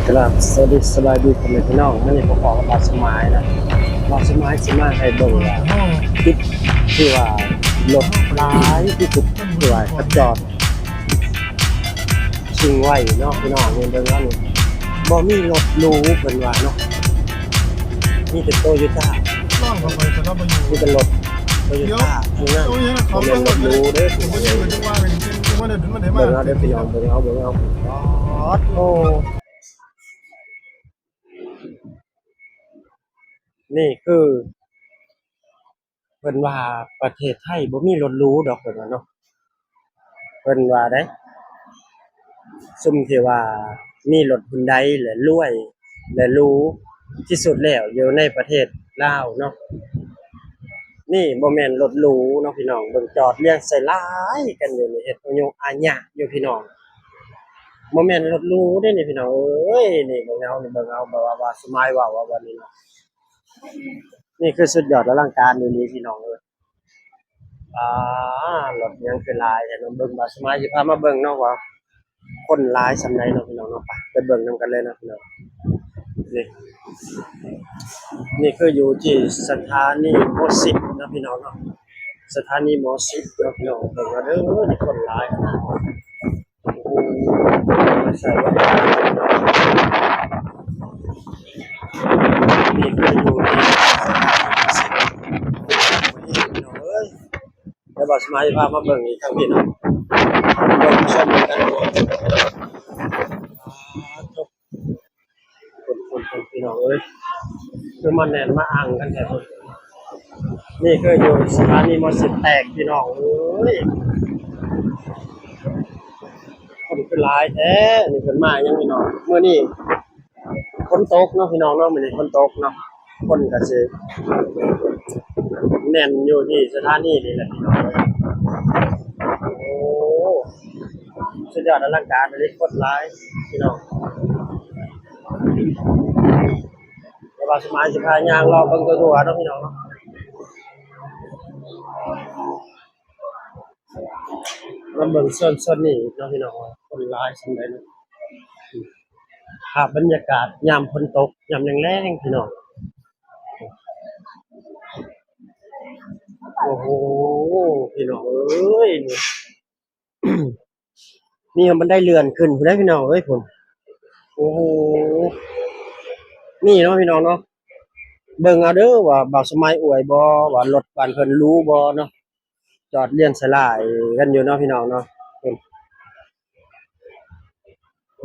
ครับสวัสดีสบายดีพ่อแม่พี่น้องมันนี่ผมขอกับบาสมายนะบาสมายสิมาให้เบิ่งว่าคลิปที่ว่ารถร้ายที่สุดที่ว่ากระจอดชิงไว้เนาะพี่น้องเบิ่งว่านี่บ่มีรถหรูเพิ่นว่าเนาะมีแต่โตโยต้าล่องเข้าไปแต่เราไปอยู่มีแต่รถโตโยเดี๋ยวต้าทั้งนั้นตัวนี้นะบ่เขาแม่นรถหต้องหมดเลยรูเด้อผมก็ยังไม่ว่าเป็นจริงว่าเดี๋ยวมันได้มาเบิ่งเอาเด้อพี่น้องเบิ่งเอาโอ้นี่คือเพิ่นว่าประเทศไทยบ่มีรถหรูดอกเพิ่นว่าเนาะเพิ่นว่าได้ ซุ่มที่ว่ามีรถ Hyundai และรวยและหรูที่สุดแล้วอยู่ในประเทศลาวเนาะนี่บ่แม่นรถหรูเนาะพี่น้องเบิ่งจอดเรียงใส่หลายกันอยู่นี่เฮ็ดอายุอาญะอยู่พี่น้องบ่แม่นรถหรูเด้นี่พี่น้องเอ้ยนี่เบิ่งเอานี่เบิ่งเอาแบบว่าสมัยว่าวันนี้เนาะนี่คือสุดยอดอลังการอีหลีพี่น้องเอ้ยอ่ารถยังคือหลายแต่เนาะเบิ่งบ่สมัยสิพามาเบิ่งเนาะว่าคนหลายส่ำใดเนาะพี่น้องเนาะไปเบิ่งนำกันเลยนะพี่น้องนี่ นี่คืออยู่ที่สถานีหมอชิดนะพี่น้องเนาะสถานีหมอชิดนะพี่น้องเบิ่งว่าเด้อนี่คนหลายขนาดโอ้โหไม่ใช่ว่านี่คืออยู่ที่พี่น้องเอ้ยแล้วบอกสมัยพามาเบิ่งอีกครั้งพี่น้องเบิ่งชมกันคนพี่น้องเอ้ยคือมันแน่นมาอ่างกันแท้พุ่นนี่คืออยู่สถานีหมอชิดแตกพี่น้องเอ้ยคนคือหลายแท้นี่เพิ่นมายังพี่น้องมื้อนี้ฝนตกเนาะพี่น้องเนาะมื้อนี้ฝนตกเนาะคนก็สิแน่นอยู่ที่สถานีนี่แหละพี่น้องโอ้สุดยอดอลังการเลยคนหลายพี่น้องแต่ว่าสมัยสิพาย่างรอบเบิ่งทั่วๆเนาะพี่น้องเนาะมาเบิ่งส่วนนี้เนาะพี่น้องคนหลายส่ำใดเนาะภาพบรรยากาศยามฝนตกยามแล้งๆพี่น้องโอ้โหพี่น้องเอ้ยนี่ นี่มันได้เลื่อนขึ้นพุ่นได้พี่น้องเอ้ยพุ่นโอ้โหนี่เนาะพี่น้องเนาะเบิ่งเอาเด้อว่าบ่าวสมัยอวยบ่ว่ารถบ้านเพิ่นรู้บ่เนาะจอดเรียงสลายกันอยู่เนาะพี่น้องเนาะพุ่น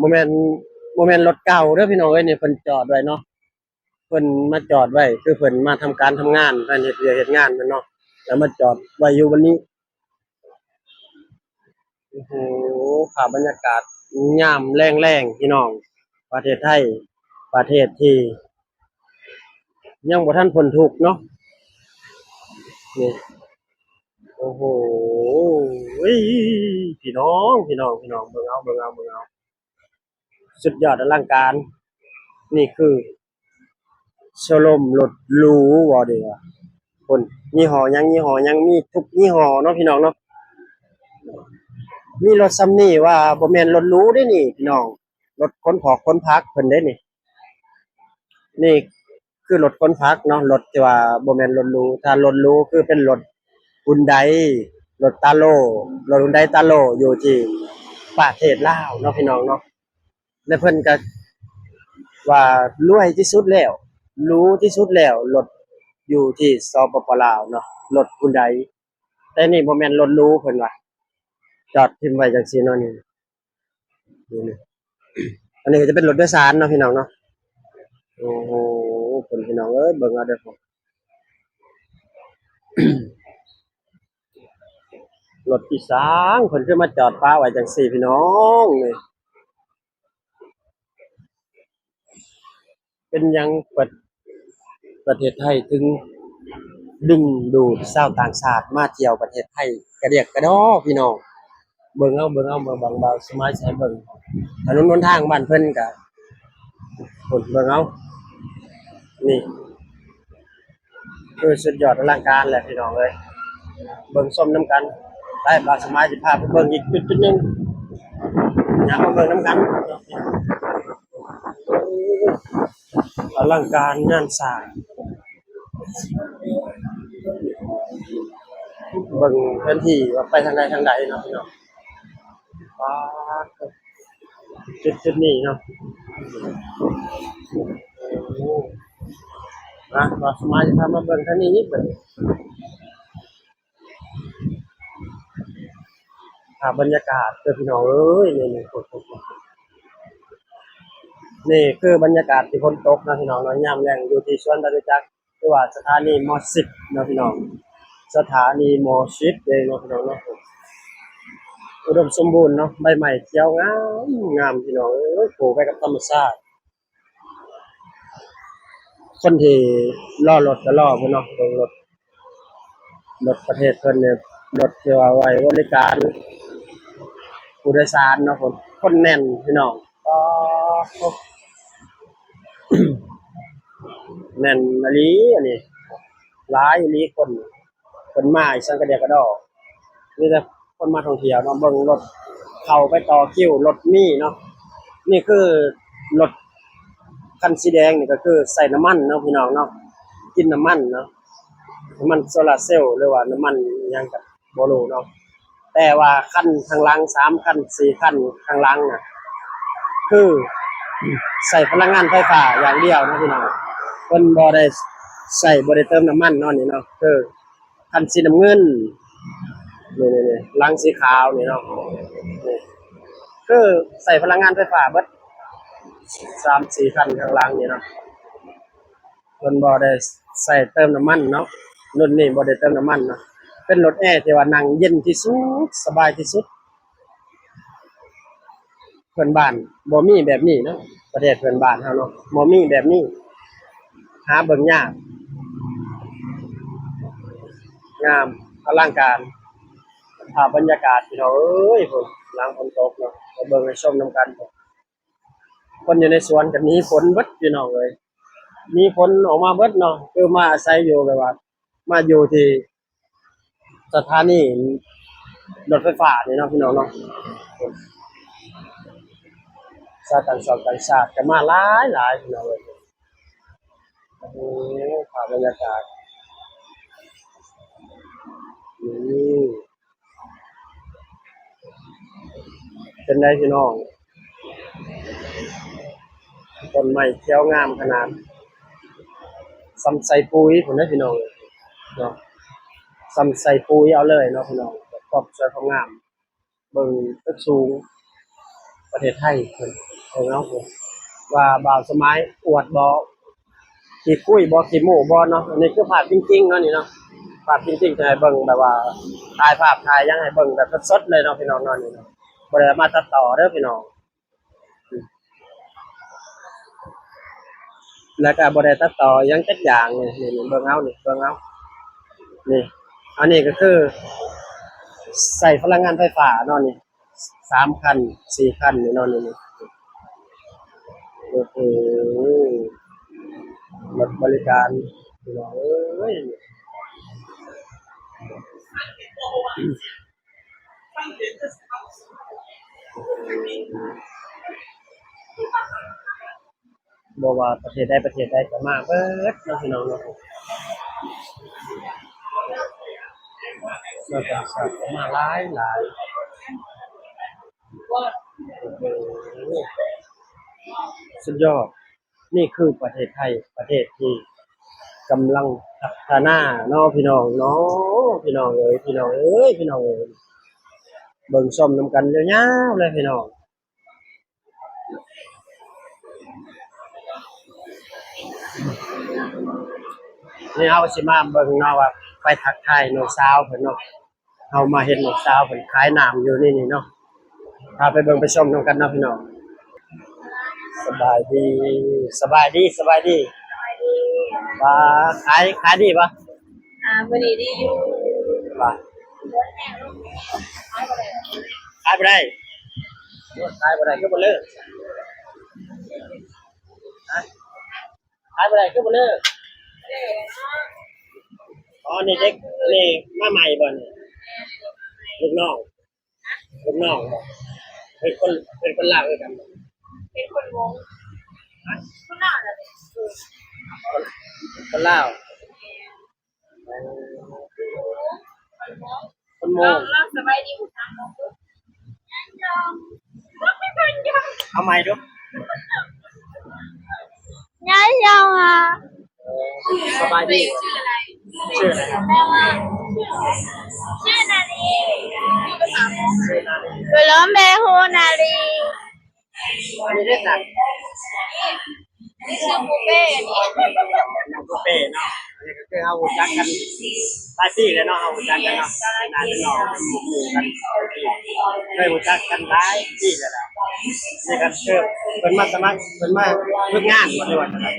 บ่แม่นบ่แม่นรถเก่าเด้อพี่น้องเอ้ยนี่เพิ่นจอดไว้เนาะเพิ่นมาจอดไว้คือเพิ่นมาทำการทำงานเพิ่นเฮ็ดเวียกเฮ็ดงานแม่นเนาะแล้วมาจอดไว้อยู่วันนี้โอ้โหภาพบรรยากาศยามแล้งๆพี่น้องประเทศไทยประเทศที่ยังบ่ทันพ้นทุกข์เนาะนี่โอ้โหพี่น้องเบิ่งเอาสุดยอดอลังการนี่คือโชว์รูมรถหรูบ่เด้อคนยี่ห้อยังมีทุกยี่ห้อเนาะพี่น้องเนาะมีรถซัมนี่ว่าบ่แม่นรถหรูเด้นี่พี่น้องรถขนของขนผักเพิ่นเด้นี่นี่คือรถขนผักเนาะรถที่ว่าบ่แม่นรถหรูถ้ารถหรูคือเป็นรถ Hyundai รถตาโล่รถ Hyundai ตาโล่อยู่ที่ประเทศลาวเนาะพี่น้องเนาะและเพิ่นก็ว่ารวยที่สุดแล้วหรูที่สุดแล้วรถอยู่ที่สปปลาวเนาะรถ Hyundai แต่นี่บ่แม่นรถหรูเพิ่นว่าจอดทิ่มไว้จังซี่เนาะนี่อันนี้ก็จะเป็นรถโดยสารเนาะพี่น้องเนาะโอ้โหเพิ่นพี่น้องเอ้ยเบิ่งเอาเด้อผมรถอีสานเพิ่นคือมาจอดป้าไว้จังซี่พี่น้องนี่เป็นหยังประเทศไทยถึงดึงดูดชาวต่างชาติมาเที่ยวประเทศไทยกระเดียกกระดอพี่น้องเบิ่งเอาเบางเบาสมัยใช้เบิ่งถนนหนทางบ้านเพิ่นก็พุ่นเบิ่งเอานี่คือสุดยอดอลังการแหละพี่น้องเอ้ยเบิ่งส้มน้ำกันได้บาสมัยสิพาไปเบิ่งอีกจุดๆนึงอยากมาเบิ่งน้ำกัน อลังการงานสร้างเบิ่งแผนที่ว่าไปทางใดทางใดเนาะพี่น้องว้าจุดนี้เนาะโอ้นะเราสามารถจะทำมาเบิ่งทางนี้นิดเบิ่งบรรยากาศเด้อพี่น้องเอ้ยนี่นี่คือบรรยากาศที่ฝนตกนะพี่น้องเนาะยามแลงอยู่ที่สวนจตุจักรหรือว่าสถานีม.10เนาะพี่น้องสถานีม.10เองเนาะพี่น้องเนาะอุดมสมบูรณ์เนาะใบไม้เขียวงามงามพี่น้องเอ้ยปลูกไว้กับธรรมชาติคนที่รอรถก็รอพุ่นเนาะเบิ่งรถประเทศเพิ่นเนี่ยรถที่ว่าไว้บริการผู้โดยสารเนาะคนแน่นพี่น้องก็แน่นอีหลีอันนี้หลายอีหลีคนมาอีสังกะเดียกระดอมีแต่คนมาท่องเที่ยวเนาะเบิ่งรถเข้าไปต่อคิวรถมีเนาะนี่คือรถคันสีแดงนี่ก็คือใส่น้ำมันเนาะพี่น้องเนาะกินน้ำมันเนาะน้ำมันโซลาร์เซลล์หรือว่าน้ำมันอิหยังก็บ่รู้เนาะแต่ว่าคันข้างหลัง3คัน4คันข้างหลังน่ะคือใส่พลังงานไฟฟ้าอย่างเดียวนะพี่น้องเพิ่นบ่ได้เติมน้ำมันเนาะนี่เนาะคือคันสีน้ำเงินนี่ๆๆหลังสีขาวนี่เนาะนี่คือใส่พลังงานไฟฟ้าเบิด3-4คันข้างหลังนี่เนาะเพิ่นบ่ได้ใส่เติมน้ำมันเนาะรุ่นนี้บ่ได้เติมน้ำมันเนาะเป็นรถแอร์ที่ว่านั่งเย็นที่สุดสบายที่สุดเพื่อนบ้านบ่มีแบบนี้เนาะประเทศเพื่อนบ้านเฮาเนาะบ่มีแบบนี้หาเบิ่งยากงามอลังการภาพบรรยากาศพี่น้องเอ้ยพุ่นหลังฝนตกเนาะไปเบิ่งไปชมนํกันคนอยู่ในสวนก็หนีฝนเบิดพี่น้องเอ้ยมีฝนออกมาเบิดเนาะคือมาอาศัยอยู่แบบว่ามาอยู่ที่สถานีรถไฟฟ้านี่เนาะพี่น้องเนาะชาติต่างต่างชาติก็มาหลายพี่น้องเอ้ยโอ้โหภาพบรรยากาศอืมเป็นไดพี่น้องต้นไม้เขียวงามขนาดซ้ำใส่ปุ๋ยพุ่นเด้อพี่น้องเนาะซ้ำใส่ปุ๋ยเอาเลยเนาะพี่น้องครอบสวยความงามเบิ่งตึกสูงประเทศไทยเพิ่นเนาะพุ่นว่าบ่าวสมัยอวดบ่ขี้คุยบ่ขี้โม้บ่เนาะอันนี้คือภาพจริงๆเนาะนี่เนาะภาพจริงๆจะให้เบิ่งแบบว่าถ่ายภาพถ่ายหยังให้เบิ่งแบบสดๆเลยเนาะพี่น้องเนาะนี่เนาะบ่ได้มาตัดต่อเด้อพี่น้องแล้วก็บ่ได้ตัดต่อหยังจักอย่างนี่เบิ่งเอานี่เบิ่งเอานี่อันนี้ก็คือใส่พลังงานไฟฟ้าเนาะนี่3คัน4คันนี่เนาะนี่โอ้โหรถบริการพี่น้องเอ้ยบ่ว่าประเทศใดก็มาเบิดเนาะพี่น้องเนาะแล้วก็สัตว์ก็มาหลายโอ้โหสุดยอดนี่คือประเทศไทยประเทศที่กำลังพัฒนาเนาะพี่น้องเนาะพี่น้องเอ้ยพี่น้องเอ้ยพี่น้องเอ้ยเบิ่งชมนำกันยาวๆเลยพี่น้องนี่เฮาสิมาเบิ่งเนาะว่าไปทักทายน้องสาวเพิ่นเนาะเฮามาเห็นน้องสาวเพิ่นขายน้ำอยู่นี่เนาะพาไปเบิ่งไปชมนำกันเนาะพี่น้องสบายดีว่าขายดีป่ะวันนี้ดีอยู่ว่าขายบ่ได้คือบ่เลิกฮะขายบ่ได้คือบ่เลิกอ๋อนี่เด็กนี่มาใหม่บ่นี่ลูกน้องบ่เป็นคนลาวด้วยกันบ่เป็นคนวงอ คนน่าจะ คนลาวคนโม เราสบายดีคุณทางยังไม่เป็นยัง เอาใหม่ดู ยังอ่ะ สบายดี ชื่ออะไร ชื่ออะไรครับ ชื่อนาลีกุลมเบฮูนาลี อันนี้ได้จาก นี่ชื่อปูเป้นี่ น้องกุเป้เนาะอันนี้ก็คือเอาหุ่นจักกันหลายปีเลยเนาะเอาหุ่นจักกันเนาะนานเนาะหมู่กันเคยหุ่นจักกันหลายปีเลยล่ะนี่กันคือเป็นมาสมัครเป็นมาเพิ่งงานมาด้วยนะครับ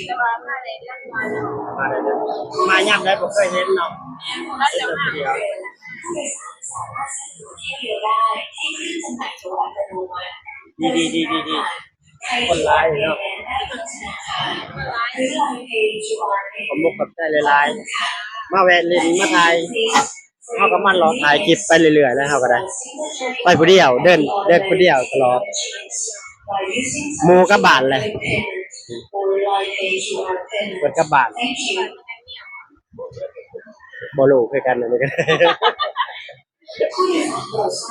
แต่ว่ามาในเรื่องมาแล้ว มาได้เลยมาย่ำได้ผมเคยเห็นเนาะ แล้ว เห็น จะ แต่ มา เดียว ดีคนร้ายเนาะผมมุกกับใจหลายๆมาแวะเล่นมาถ่ายเขาก็มันรอถ่ายคลิปไปเรื่อยๆแล้วเขาก็ได้ไปผู้เดียวเดินผู้เดียวตลอดหมูกับบานเลยเปิดกับบานบอลูคือกันอันนี้กัน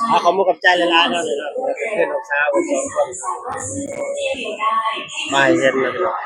เอาเขามุกกับใจหลายๆเนาะเลยเนาะเพื่อนของสาวสองคนมาเห็นเลยเนาะ